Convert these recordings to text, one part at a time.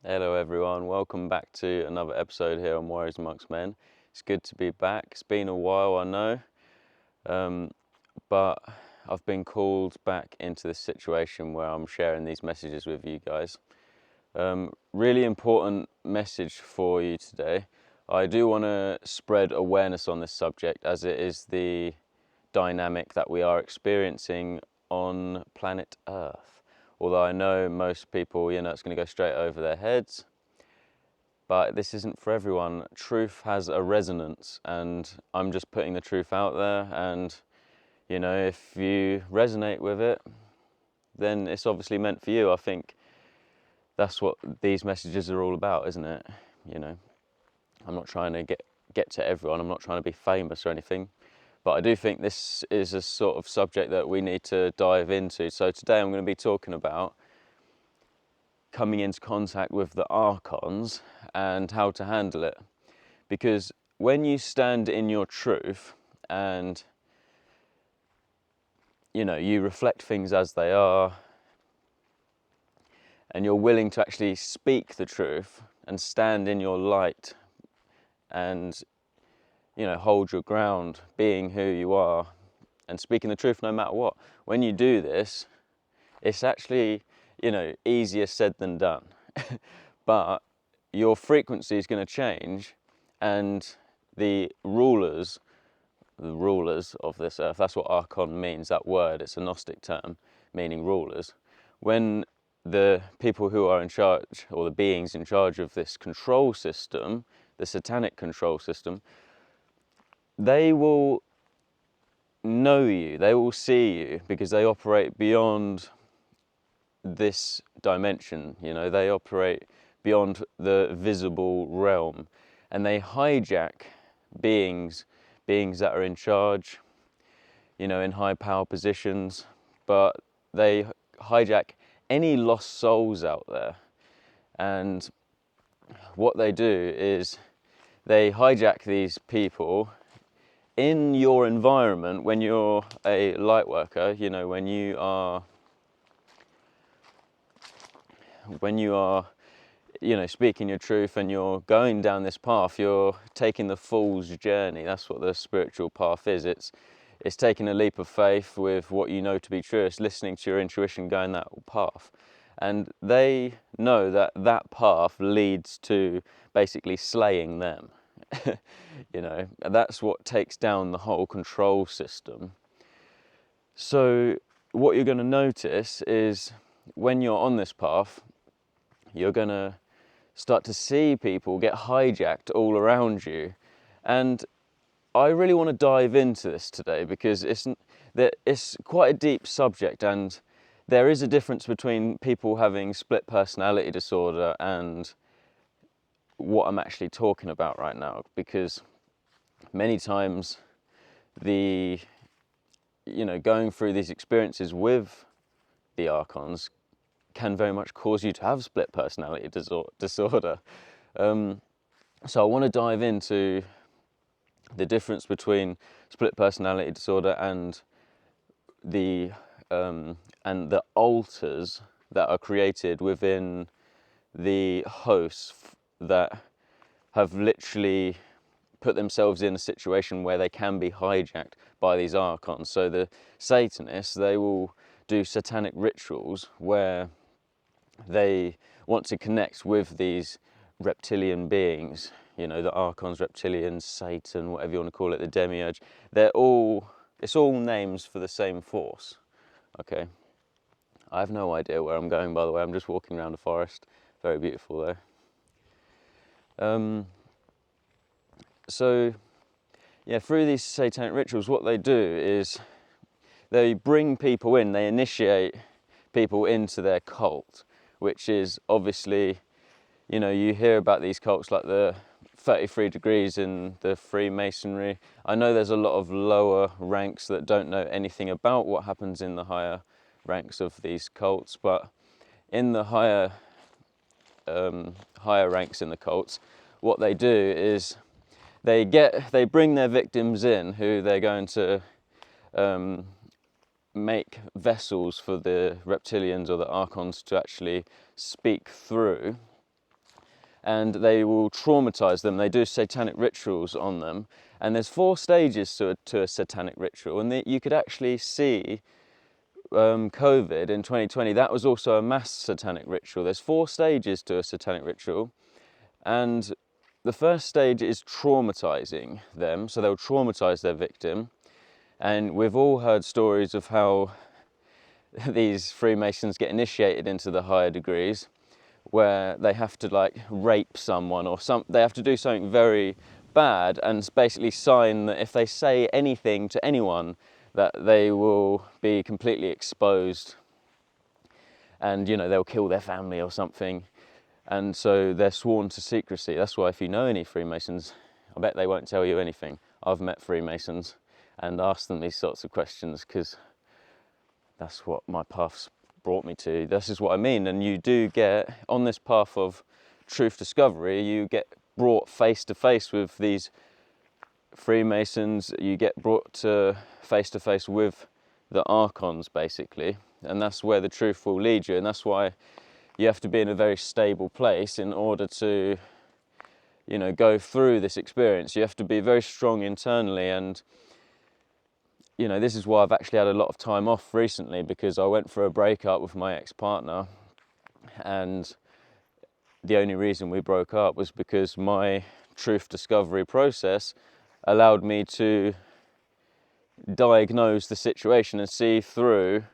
Hello everyone, welcome back to another episode here on Warriors Amongst Men. It's good to be back. It's been a while, I know, but I've been called back into this situation where I'm sharing these messages with you guys. Really important message for you today. I do want to spread awareness on this subject as it is the dynamic that we are experiencing on planet Earth. Although I know most people, it's going to go straight over their heads, but this isn't for everyone. Truth has a resonance, and I'm just putting the truth out there, and if you resonate with it, then it's obviously meant for you. I think that's what these messages are all about, isn't it? I'm not trying to get to everyone. I'm not trying to be famous or anything. But I do think this is a sort of subject that we need to dive into. So today I'm going to be talking about coming into contact with the Archons and how to handle it. Because when you stand in your truth and you reflect things as they are, and you're willing to actually speak the truth and stand in your light and hold your ground, being who you are and speaking the truth no matter what. When you do this, it's actually, easier said than done. But your frequency is going to change, and the rulers of this earth, that's what Archon means, that word, it's a Gnostic term meaning rulers. When the people who are in charge, or the beings in charge of this control system, the satanic control system, they will know you, they will see you, because they operate beyond this dimension. They operate beyond the visible realm, and they hijack beings that are in charge, in high power positions, but they hijack any lost souls out there. And what they do is they hijack these people in your environment. When you're a light worker, when you are speaking your truth and you're going down this path, you're taking the fool's journey. That's what the spiritual path is. It's taking a leap of faith with what you know to be true. It's listening to your intuition, going that path. And they know that that path leads to basically slaying them. And that's what takes down the whole control system. So what you're going to notice is when you're on this path, you're going to start to see people get hijacked all around you. And I really want to dive into this today because it's quite a deep subject, and there is a difference between people having split personality disorder and what I'm actually talking about right now. Because many times going through these experiences with the Archons can very much cause you to have split personality disorder. So I want to dive into the difference between split personality disorder and the alters that are created within the hosts that have literally put themselves in a situation where they can be hijacked by these Archons. So the Satanists, they will do satanic rituals where they want to connect with these reptilian beings, the Archons, reptilians, Satan, whatever you want to call it, the demiurge. It's all names for the same force, okay? I have no idea where I'm going, by the way. I'm just walking around a forest. Very beautiful, though. So, through these satanic rituals, what they do is they bring people in, they initiate people into their cult, which is obviously, you hear about these cults like the 33 degrees in the Freemasonry. I know there's a lot of lower ranks that don't know anything about what happens in the higher ranks of these cults, but in the higher ranks in the cults, what they do is they bring their victims in, who they're going to make vessels for the reptilians or the Archons to actually speak through. and they will traumatize them. They do satanic rituals on them, and there's 4 stages to a satanic ritual, and you could actually see COVID in 2020, that was also a mass satanic ritual. There's 4 stages to a satanic ritual, and the first stage is traumatizing them, so they'll traumatize their victim. And we've all heard stories of how these Freemasons get initiated into the higher degrees, where they have to like rape someone, or they have to do something very bad and basically sign that if they say anything to anyone, that they will be completely exposed, and they'll kill their family or something. And so they're sworn to secrecy. That's why if you know any Freemasons, I bet they won't tell you anything. I've met Freemasons and asked them these sorts of questions, because that's what my path's brought me to. This is what I mean. And you do get, on this path of truth discovery, you get brought face to face with these Freemasons. You get brought to face with the Archons, basically. And that's where the truth will lead you. And that's why you have to be in a very stable place in order to, go through this experience. You have to be very strong internally, and this is why I've actually had a lot of time off recently, because I went for a breakup with my ex-partner, and the only reason we broke up was because my truth discovery process allowed me to diagnose the situation and see through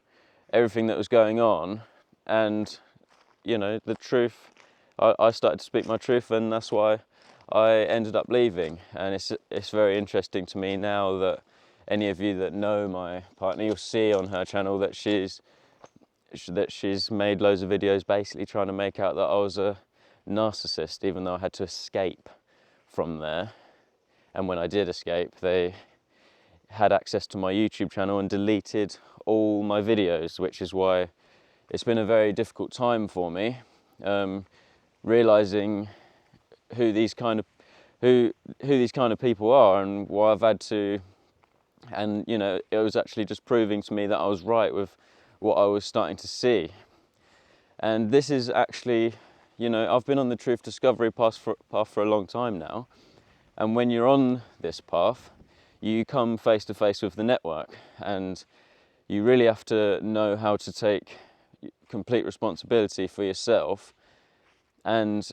everything that was going on. And the truth, I started to speak my truth, and that's why I ended up leaving. And it's very interesting to me now that any of you that know my partner, you'll see on her channel that she's made loads of videos basically trying to make out that I was a narcissist, even though I had to escape from there. And when I did escape, they had access to my YouTube channel and deleted all my videos, which is why it's been a very difficult time for me, realizing who these kind of people are, and why I've had to. And it was actually just proving to me that I was right with what I was starting to see. And this is actually, I've been on the truth discovery path for a long time now. And when you're on this path, you come face to face with the network, and you really have to know how to take complete responsibility for yourself. And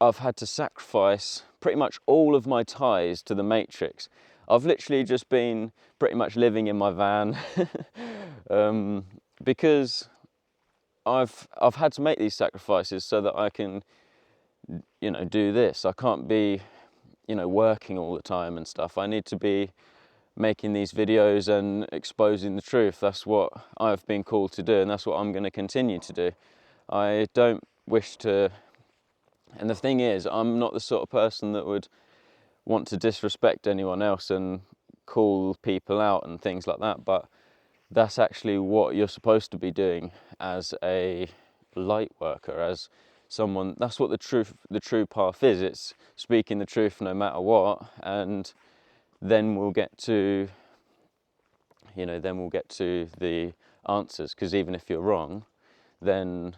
I've had to sacrifice pretty much all of my ties to the Matrix. I've literally just been pretty much living in my van because I've had to make these sacrifices so that I can, do this. I can't be, working all the time and stuff. I need to be making these videos and exposing the truth. That's what I've been called to do, and that's what I'm going to continue to do. I don't wish to, and the thing is, I'm not the sort of person that would want to disrespect anyone else and call people out and things like that, but that's actually what you're supposed to be doing as a light worker, as someone. That's what the true path is. It's speaking the truth no matter what, and then we'll get to the answers, because even if you're wrong, then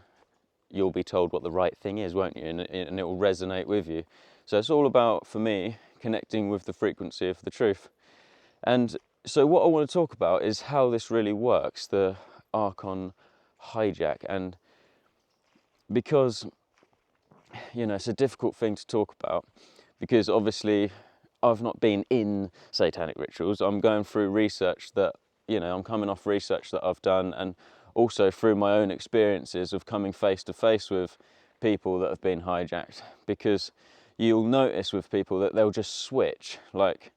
you'll be told what the right thing is, won't you? And it will resonate with you. So it's all about, for me, connecting with the frequency of the truth. And so what I want to talk about is how this really works, the Archon hijack. And because, it's a difficult thing to talk about, because obviously I've not been in satanic rituals. I'm going through research that, I'm coming off research that I've done, and also through my own experiences of coming face to face with people that have been hijacked. Because you'll notice with people that they'll just switch. Like,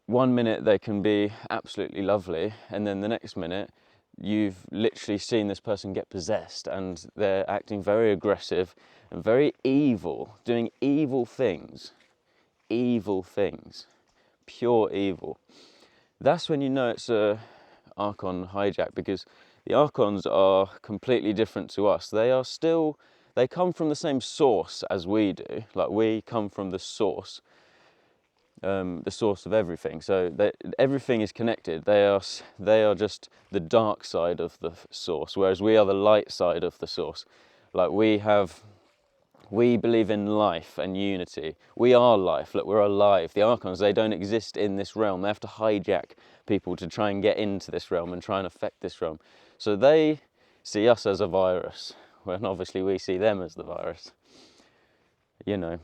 one minute they can be absolutely lovely, and then the next minute you've literally seen this person get possessed, and they're acting very aggressive and very evil, doing evil things, pure evil. That's when you know it's a Archon hijack, because the Archons are completely different to us. They come from the same source as we do. Like, we come from the source of everything. So everything is connected. They are just the dark side of the source, whereas we are the light side of the source. Like, we have We believe in life and unity. We are life. Look, we're alive. The Archons, they don't exist in this realm. They have to hijack people to try and get into this realm and try and affect this realm. So they see us as a virus, when obviously we see them as the virus. You know,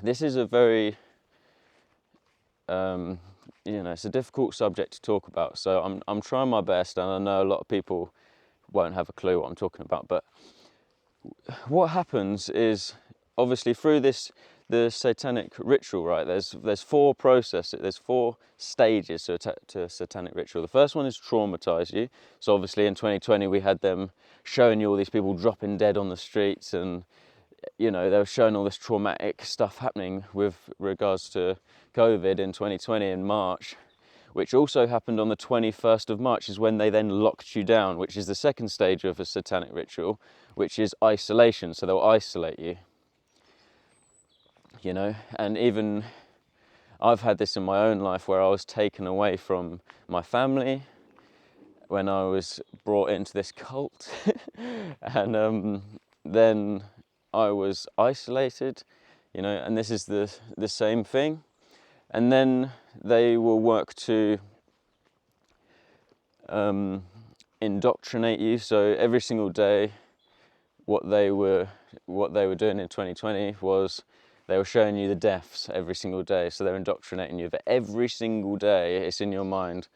this is a very, it's a difficult subject to talk about. So I'm trying my best, and I know a lot of people won't have a clue what I'm talking about, but what happens is, obviously through the satanic ritual, right, there's four processes, there's four stages to a satanic ritual. The first one is traumatize you. So obviously in 2020 we had them showing you all these people dropping dead on the streets, and they were showing all this traumatic stuff happening with regards to COVID in 2020 in March, which also happened on the 21st of March, is when they then locked you down, which is the second stage of a satanic ritual, which is isolation. So they'll isolate you, and even I've had this in my own life where I was taken away from my family when I was brought into this cult and then I was isolated, and this is the same thing. And then they will work to indoctrinate you. So every single day, what they were doing in 2020 was they were showing you the deaths every single day. So they're indoctrinating you that every single day it's in your mind,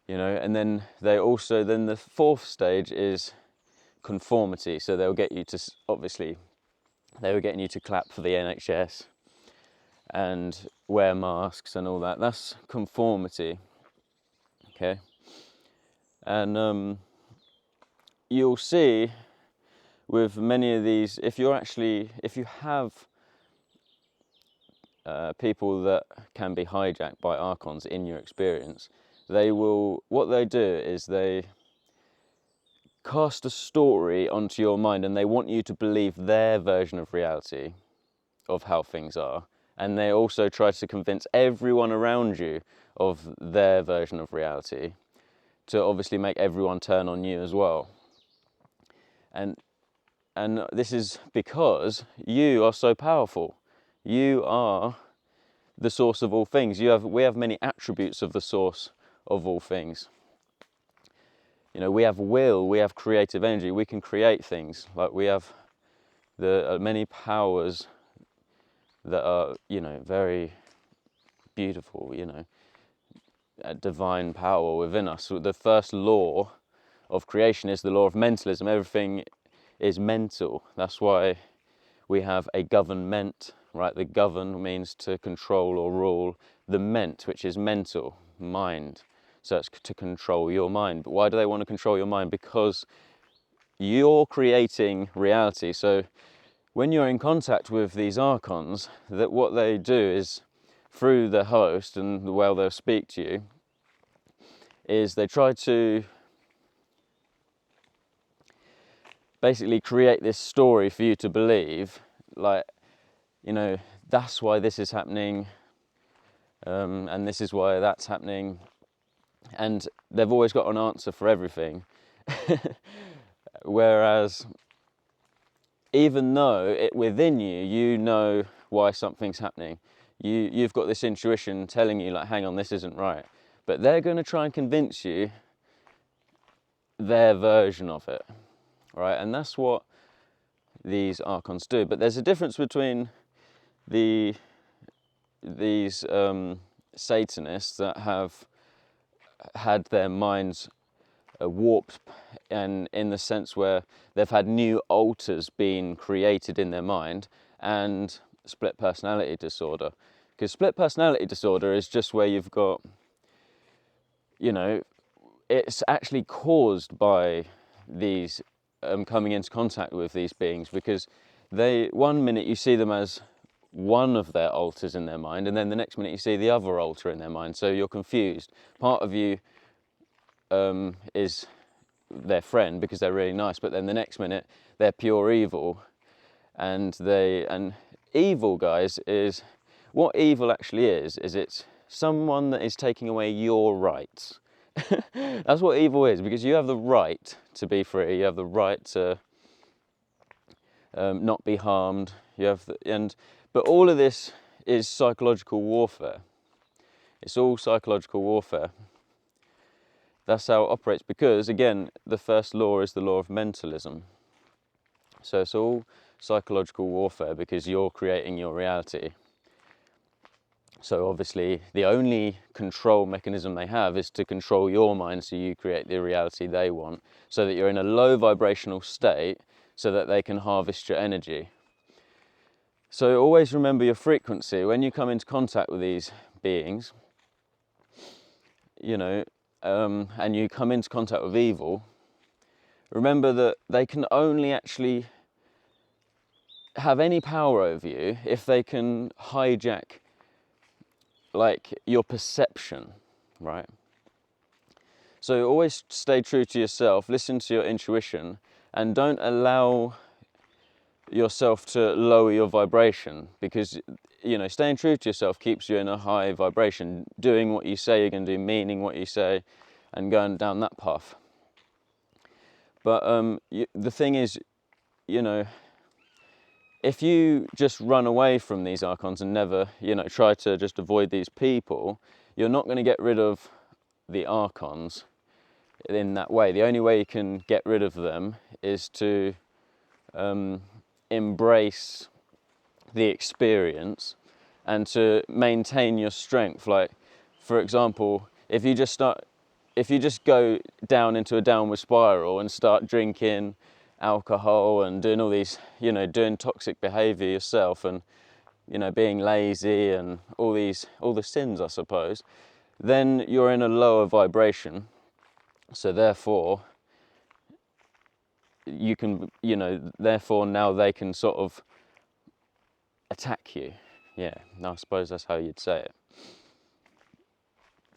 and then then the fourth stage is conformity. So they'll get you to, obviously, they were getting you to clap for the NHS and wear masks and all that. That's conformity, okay? And you'll see with many of these, if you have people that can be hijacked by Archons in your experience, what they do is they cast a story onto your mind, and they want you to believe their version of reality of how things are. And they also try to convince everyone around you of their version of reality, to obviously make everyone turn on you as well. And this is because you are so powerful. You are the source of all things. We have many attributes of the source of all things. We have will, we have creative energy, we can create things. Like, we have the many powers that are, very beautiful, a divine power within us. So the first law of creation is the law of mentalism. Everything is mental. That's why we have a government, right? The govern means to control or rule. The ment, which is mental, mind. So it's to control your mind. But why do they want to control your mind? Because you're creating reality. So when you're in contact with these Archons, that what they do is, through the host and the way they'll speak to you, is they try to basically create this story for you to believe, like, that's why this is happening, and this is why that's happening. And they've always got an answer for everything. Whereas, even though within you know why something's happening, you've got this intuition telling you, like, hang on, this isn't right. But they're going to try and convince you their version of it, right? And that's what these Archons do. But there's a difference between these Satanists that have had their minds warped, and in the sense where they've had new alters being created in their mind, and split personality disorder. Because split personality disorder is just where you've got, it's actually caused by these coming into contact with these beings, because one minute you see them as one of their alters in their mind, and then the next minute you see the other alter in their mind, so you're confused. Part of you is their friend because they're really nice, but then the next minute they're pure evil. And evil, guys, is what evil actually is it's someone that is taking away your rights. That's what evil is, because you have the right to be free, you have the right to not be harmed. You have but all of this is psychological warfare. It's all psychological warfare. That's how it operates, because again, the first law is the law of mentalism. So it's all psychological warfare because you're creating your reality. So obviously the only control mechanism they have is to control your mind, so you create the reality they want, so that you're in a low vibrational state so that they can harvest your energy. So always remember your frequency. When you come into contact with these beings, and you come into contact with evil, remember that they can only actually have any power over you if they can hijack your perception, right? So always stay true to yourself, listen to your intuition, and don't allow yourself to lower your vibration, because staying true to yourself keeps you in a high vibration, doing what you say you're going to do, meaning what you say, and going down that path. But the thing is, if you just run away from these Archons and never, try to just avoid these people, you're not going to get rid of the Archons in that way. The only way you can get rid of them is to embrace the experience and to maintain your strength. Like, for example, if you just go down into a downward spiral and start drinking alcohol and doing all these, doing toxic behavior yourself, and being lazy and all the sins, I suppose, then you're in a lower vibration. So therefore you can, therefore now they can sort of attack you. Yeah, I suppose that's how you'd say it.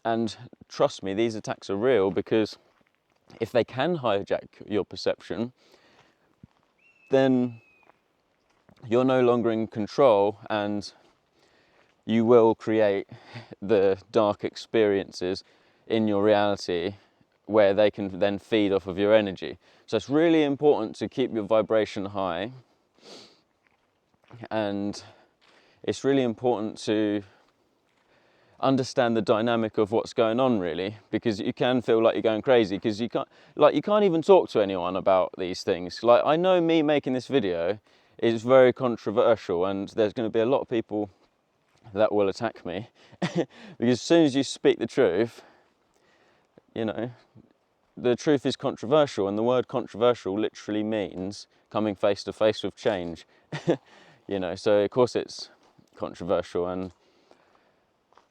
And trust me, these attacks are real, because if they can hijack your perception, then you're no longer in control, and you will create the dark experiences in your reality where they can then feed off of your energy. So it's really important to keep your vibration high, and it's really important to understand the dynamic of what's going on, really, because you can feel like you're going crazy, because you can't even talk to anyone about these things. Like, I know me making this video is very controversial, and there's going to be a lot of people that will attack me because as soon as you speak the truth, the truth is controversial, and the word controversial literally means coming face to face with change. So of course it's controversial, and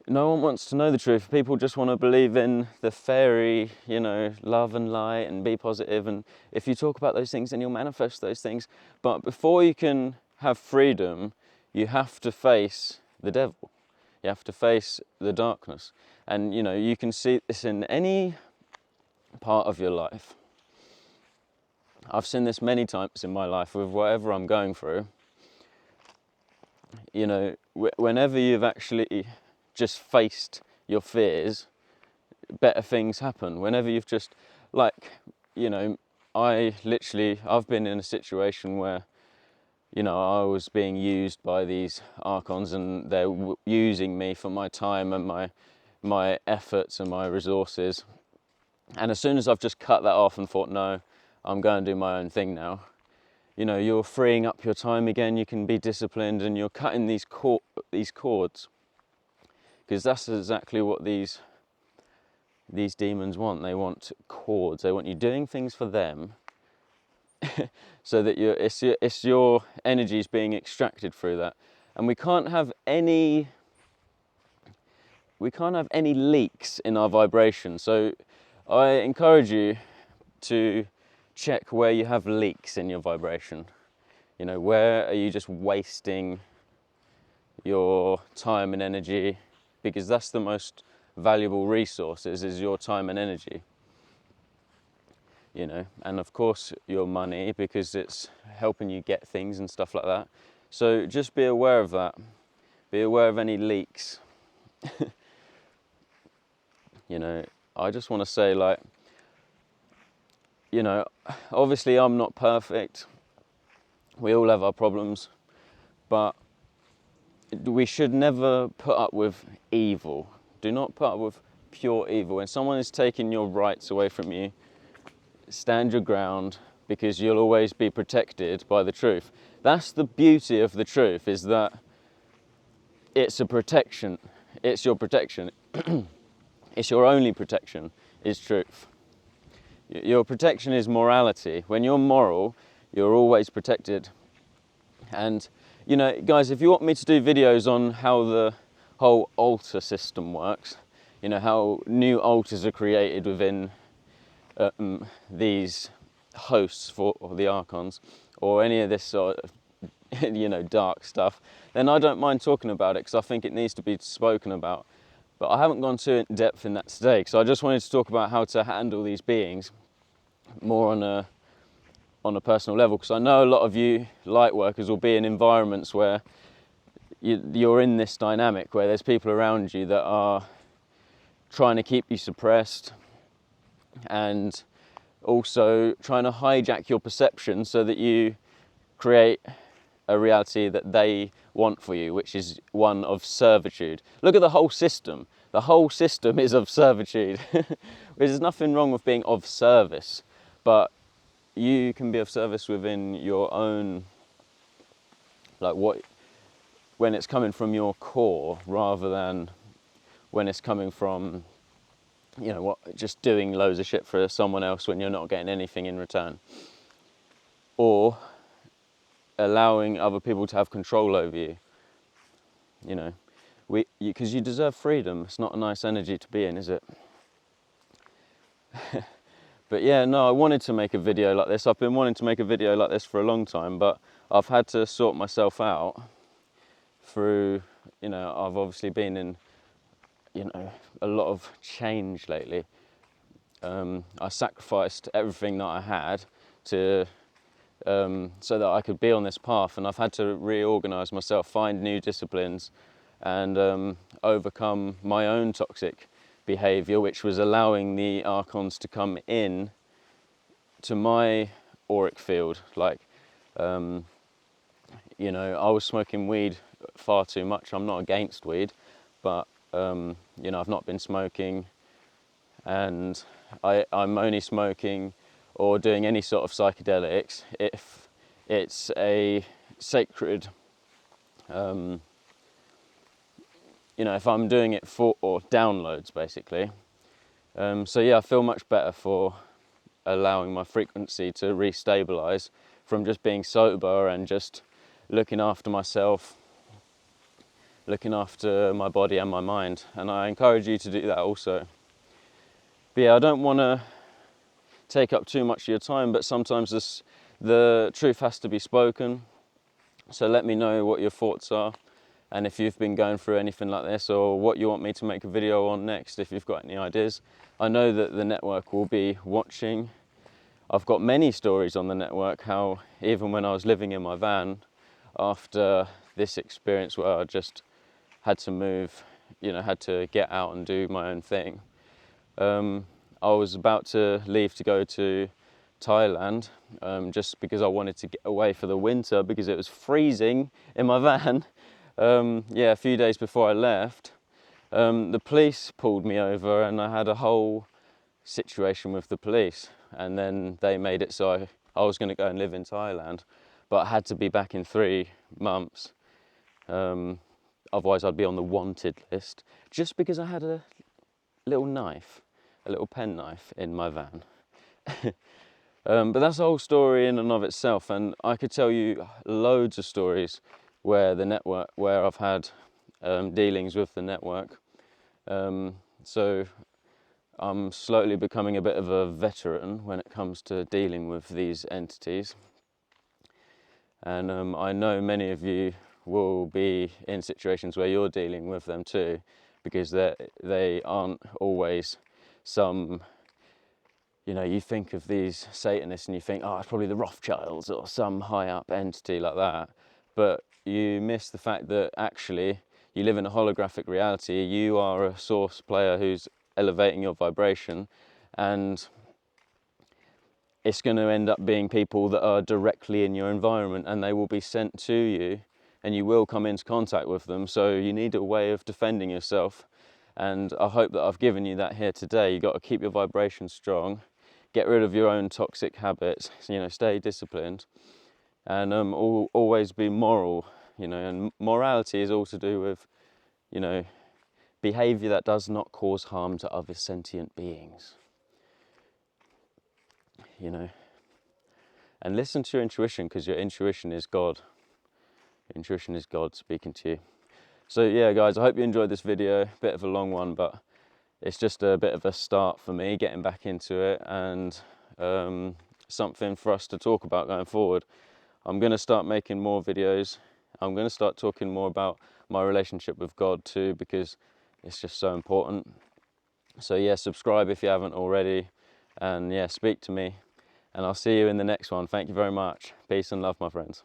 no one wants to know the truth. People just want to believe in the fairy, love and light and be positive, and if you talk about those things, then you'll manifest those things. But before you can have freedom, you have to face the devil. You have to face the darkness. And you can see this in any part of your life. I've seen this many times in my life with whatever I'm going through. Whenever you've actually just faced your fears, better things happen. Whenever you've just, I've been in a situation where, I was being used by these Archons, and they're using me for my time and my efforts and my resources. And as soon as I've just cut that off and thought, no, I'm going to do my own thing now, you're freeing up your time again, you can be disciplined, and you're cutting these cords. Because that's exactly what these demons want. They want cords. They want you doing things for them, so that it's your energy is being extracted through that. And we can't have any leaks in our vibration. So I encourage you to check where you have leaks in your vibration. Where are you just wasting your time and energy? Because that's the most valuable resource, is your time and energy. And of course your money, because it's helping you get things and stuff like that. So just be aware of that. Be aware of any leaks. I just want to say, obviously I'm not perfect. We all have our problems, but we should never put up with evil. Do not put up with pure evil. When someone is taking your rights away from you, stand your ground, because you'll always be protected by the truth. That's the beauty of the truth, is that it's a protection. It's your protection. It's your only protection, is truth. Your protection is morality. When you're moral, you're always protected. And, you know, guys, if you want me to do videos on how the whole altar system works, you know, how new altars are created within these hosts for the Archons, or any of this sort of, you know, dark stuff, then I don't mind talking about it, because I think it needs to be spoken about. But I haven't gone too in depth in that today, because I just wanted to talk about how to handle these beings more on a personal level, because I know a lot of you light workers will be in environments where you're in this dynamic where there's people around you that are trying to keep you suppressed, and also trying to hijack your perception so that you create a reality that they want for you, which is one of servitude. Look at the whole system. The whole system is of servitude. There's nothing wrong with being of service, but you can be of service within your own, like when it's coming from your core, rather than when it's coming from, you know, just doing loads of shit for someone else when you're not getting anything in return, or allowing other people to have control over you. You know, because you deserve freedom. It's not a nice energy to be in, is it? But yeah, no, I wanted to make a video like this. I've been wanting to make a video like this for a long time, but I've had to sort myself out through, you know, I've obviously been in, you know, a lot of change lately. I sacrificed everything that I had to so that I could be on this path, and I've had to reorganize myself, find new disciplines, and overcome my own toxic behavior, which was allowing the Archons to come in to my auric field. Like, you know, I was smoking weed far too much. I'm not against weed, but you know, I've not been smoking, and I'm only smoking or doing any sort of psychedelics if it's a sacred, you know, if I'm doing it for, or downloads basically. So yeah, I feel much better for allowing my frequency to re-stabilize from just being sober and just looking after myself, looking after my body and my mind. And I encourage you to do that also. But yeah, I don't want to take up too much of your time, but sometimes the truth has to be spoken. So let me know what your thoughts are, and if you've been going through anything like this, or what you want me to make a video on next, if you've got any ideas. I know that the network will be watching. I've got many stories on the network, how even when I was living in my van after this experience where I just had to move, you know, had to get out and do my own thing. I was about to leave to go to Thailand, just because I wanted to get away for the winter, because it was freezing in my van. Yeah, a few days before I left, the police pulled me over, and I had a whole situation with the police, and then they made it so I was going to go and live in Thailand, but I had to be back in 3 months. Otherwise I'd be on the wanted list, just because I had a little knife, a little pen knife in my van. But that's the whole story in and of itself, and I could tell you loads of stories where I've had dealings with the network. So I'm slowly becoming a bit of a veteran when it comes to dealing with these entities. And I know many of you will be in situations where you're dealing with them too, because they aren't always some, you know, you think of these Satanists and you think, oh, it's probably the Rothschilds or some high up entity like that. But you miss the fact that actually you live in a holographic reality. You are a source player who's elevating your vibration, and it's going to end up being people that are directly in your environment, and they will be sent to you, and you will come into contact with them. So you need a way of defending yourself, and I hope that I've given you that here today. You've got to keep your vibration strong, get rid of your own toxic habits, you know, stay disciplined, and always be moral, you know. And morality is all to do with, you know, behavior that does not cause harm to other sentient beings, you know. And listen to your intuition, because your intuition is God. Your intuition is God speaking to you. So yeah, guys, I hope you enjoyed this video. Bit of a long one, but it's just a bit of a start for me getting back into it, and something for us to talk about going forward. I'm going to start making more videos. I'm going to start talking more about my relationship with God too, because it's just so important. So yeah, subscribe if you haven't already, and yeah, speak to me, and I'll see you in the next one. Thank you very much. Peace and love, my friends.